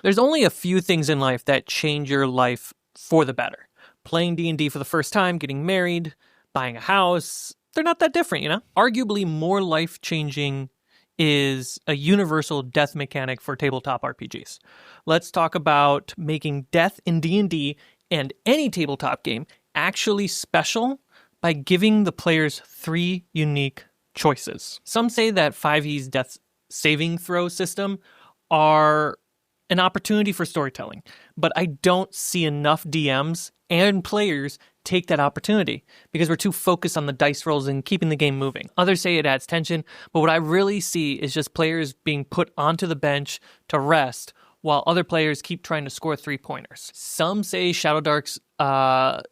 There's only a few things in life that change your life for the better. Playing D&D for the first time, getting married, buying a house, they're not that different, you know? Arguably more life-changing is a universal death mechanic for tabletop RPGs. Let's talk about making death in D&D and any tabletop game actually special by giving the players 3 unique choices. Some say that 5e's death saving throw system are an opportunity for storytelling, but I don't see enough DMs and players take that opportunity because we're too focused on the dice rolls and keeping the game moving. Others say it adds tension, but what I really see is just players being put onto the bench to rest while other players keep trying to score 3-pointers. Some say Shadowdark's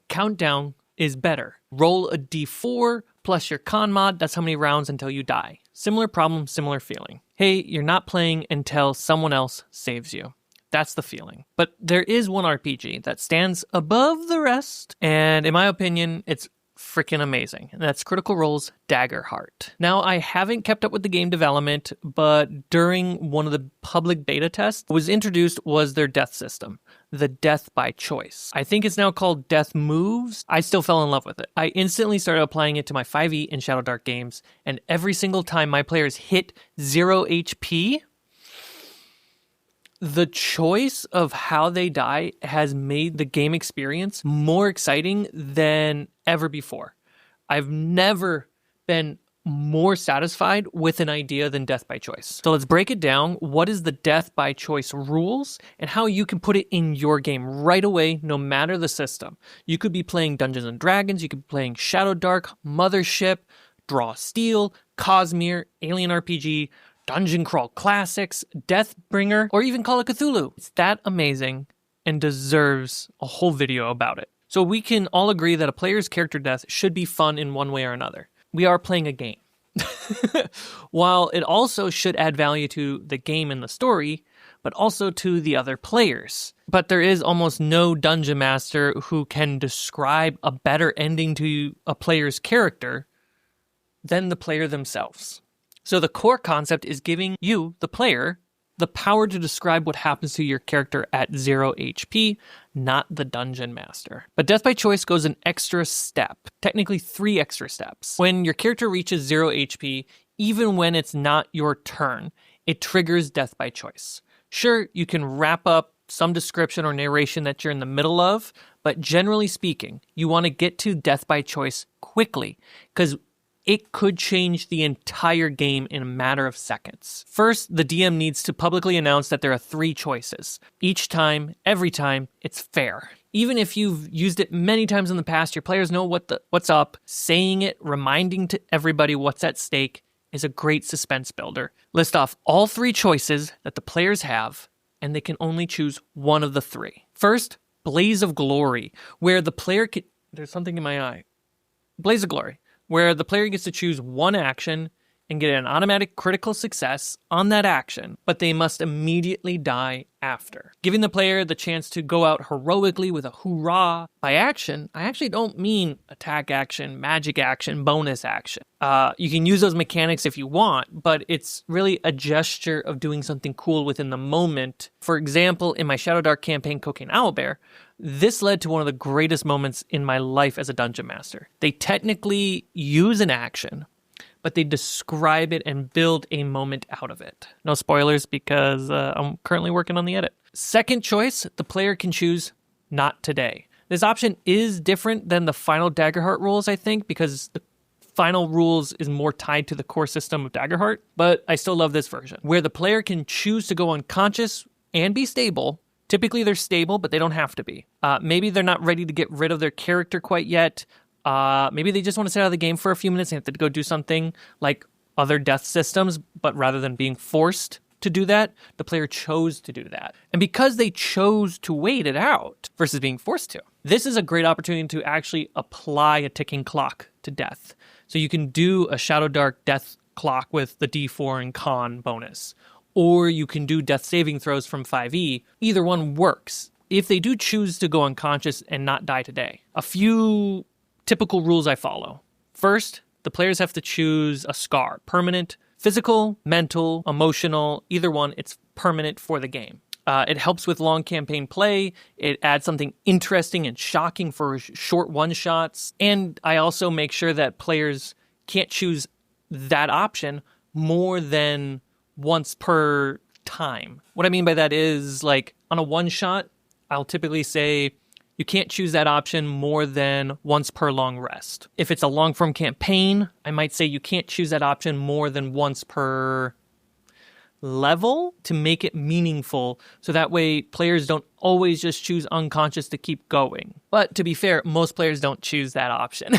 countdown is better. Roll a d4 plus your con mod, that's how many rounds until you die. Similar problem, similar feeling. Hey, you're not playing until someone else saves you. That's the feeling. But there is one RPG that stands above the rest, and in my opinion, it's freaking amazing. And that's Critical Role's Daggerheart. Now, I haven't kept up with the game development, but during one of the public beta tests, what was introduced was their death system, the death by choice. I think it's now called Death Moves. I still fell in love with it. I instantly started applying it to my 5e and Shadowdark games, and every single time my players hit 0 HP, the choice of how they die has made the game experience more exciting than ever before. I've never been more satisfied with an idea than death by choice. So let's break it down. What is the death by choice rules and how you can put it in your game right away, no matter the system. You could be playing Dungeons and Dragons, you could be playing Shadowdark, Mothership, Draw Steel, Cosmere, Alien RPG, Dungeon Crawl Classics, Deathbringer, or even Call of Cthulhu. It's that amazing and deserves a whole video about it. So we can all agree that a player's character death should be fun in one way or another. We are playing a game. While it also should add value to the game and the story, but also to the other players. But there is almost no dungeon master who can describe a better ending to a player's character than the player themselves. So the core concept is giving you, the player, the power to describe what happens to your character at 0 HP, not the dungeon master. But death by choice goes an extra step, technically 3 extra steps. When your character reaches 0 HP, even when it's not your turn, it triggers death by choice. Sure, you can wrap up some description or narration that you're in the middle of, but generally speaking, you want to get to death by choice quickly, because it could change the entire game in a matter of seconds. First, the DM needs to publicly announce that there are 3 choices. Each time, every time, it's fair. Even if you've used it many times in the past, your players know what's up. Saying it, reminding to everybody what's at stake is a great suspense builder. List off all 3 choices that the players have, and they can only choose one of the 3. First, Blaze of Glory, where the player can... There's something in my eye. Blaze of Glory, where the player gets to choose one action and get an automatic critical success on that action, but they must immediately die after, giving the player the chance to go out heroically with a hoorah. By action, I actually don't mean attack action, magic action, bonus action. You can use those mechanics if you want, but it's really a gesture of doing something cool within the moment. For example, in my Shadowdark campaign, Cocaine Owlbear, this led to one of the greatest moments in my life as a dungeon master. They technically use an action, but they describe it and build a moment out of it. No spoilers because I'm currently working on the edit. Second choice, the player can choose not today. This option is different than the final Daggerheart rules, I think, because the final rules is more tied to the core system of Daggerheart, but I still love this version, where the player can choose to go unconscious and be stable. Typically they're stable, but they don't have to be. Maybe they're not ready to get rid of their character quite yet. Maybe they just want to sit out of the game for a few minutes and have to go do something like other death systems, but rather than being forced to do that, the player chose to do that. And because they chose to wait it out versus being forced to, this is a great opportunity to actually apply a ticking clock to death. So you can do a Shadowdark death clock with the D4 and con bonus, or you can do death saving throws from 5e. Either one works. If they do choose to go unconscious and not die today, a few typical rules I follow. First, the players have to choose a scar, permanent, physical, mental, emotional, either one, it's permanent for the game. It helps with long campaign play. It adds something interesting and shocking for short one-shots. And I also make sure that players can't choose that option more than once per time. What I mean by that is, like, on a one-shot, I'll typically say you can't choose that option more than once per long rest. If it's a long-form campaign, I might say you can't choose that option more than once per level to make it meaningful, so that way players don't always just choose unconscious to keep going. But to be fair, most players don't choose that option.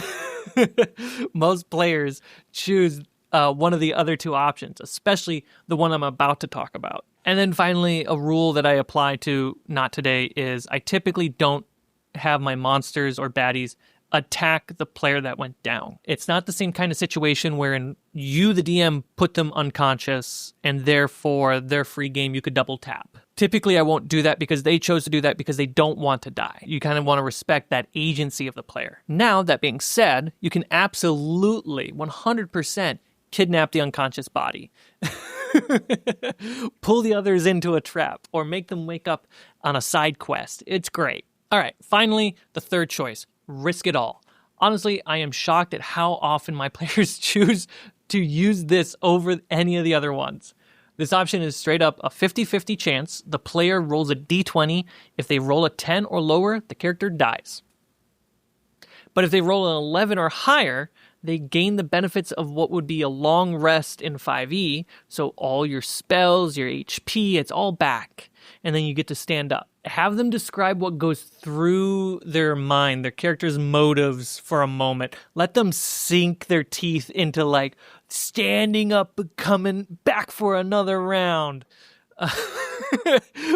Most players choose one of the other two options, especially the one I'm about to talk about. And then finally, a rule that I apply to Not Today is I typically don't have my monsters or baddies attack the player that went down. It's not the same kind of situation wherein you, the DM, put them unconscious and therefore their free game you could double tap. Typically, I won't do that because they chose to do that because they don't want to die. You kind of want to respect that agency of the player. Now, that being said, you can absolutely 100% kidnap the unconscious body. Pull the others into a trap or make them wake up on a side quest. It's great. All right, finally, the third choice. Risk it all. Honestly, I am shocked at how often my players choose to use this over any of the other ones. This option is straight up a 50-50 chance. The player rolls a d20. If they roll a 10 or lower, the character dies. But if they roll an 11 or higher, they gain the benefits of what would be a long rest in 5e. So all your spells, your HP, it's all back. And then you get to stand up. Have them describe what goes through their mind, their character's motives for a moment. Let them sink their teeth into, like, standing up and coming back for another round.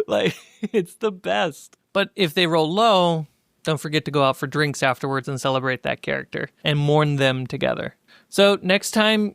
Like, it's the best. But if they roll low, don't forget to go out for drinks afterwards and celebrate that character and mourn them together. So next time